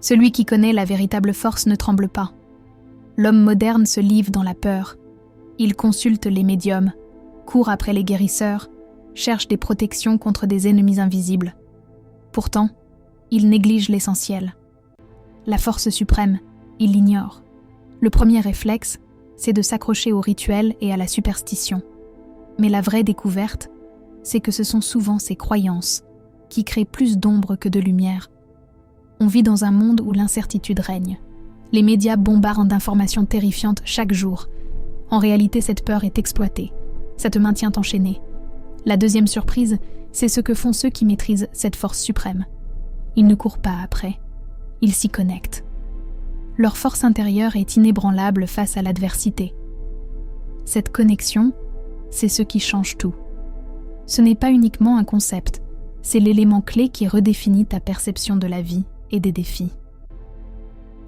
Celui qui connaît la véritable force ne tremble pas. L'homme moderne se livre dans la peur. Il consulte les médiums, court après les guérisseurs, cherche des protections contre des ennemis invisibles. Pourtant, il néglige l'essentiel. La force suprême, il l'ignore. Le premier réflexe, c'est de s'accrocher au rituel et à la superstition. Mais la vraie découverte, c'est que ce sont souvent ces croyances qui créent plus d'ombre que de lumière. On vit dans un monde où l'incertitude règne. Les médias bombardent d'informations terrifiantes chaque jour. En réalité, cette peur est exploitée. Ça te maintient enchaîné. La deuxième surprise, c'est ce que font ceux qui maîtrisent cette force suprême. Ils ne courent pas après. Ils s'y connectent. Leur force intérieure est inébranlable face à l'adversité. Cette connexion, c'est ce qui change tout. Ce n'est pas uniquement un concept, c'est l'élément clé qui redéfinit ta perception de la vie et des défis.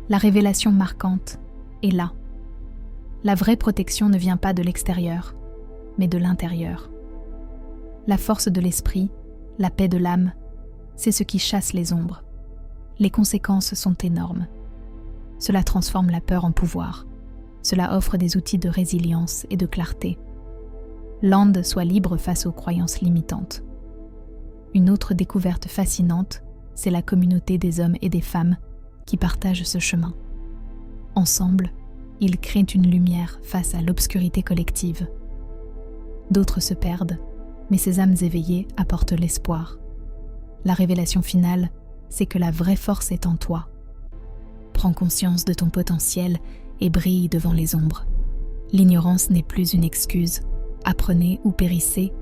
La révélation marquante est là. La vraie protection ne vient pas de l'extérieur, mais de l'intérieur. La force de l'esprit, la paix de l'âme, c'est ce qui chasse les ombres. Les conséquences sont énormes. Cela transforme la peur en pouvoir. Cela offre des outils de résilience et de clarté. Land soit libre face aux croyances limitantes. Une autre découverte fascinante, c'est la communauté des hommes et des femmes qui partagent ce chemin. Ensemble, ils créent une lumière face à l'obscurité collective. D'autres se perdent, mais ces âmes éveillées apportent l'espoir. La révélation finale, c'est que la vraie force est en toi. Prends conscience de ton potentiel et brille devant les ombres. L'ignorance n'est plus une excuse. Apprenez ou périssez,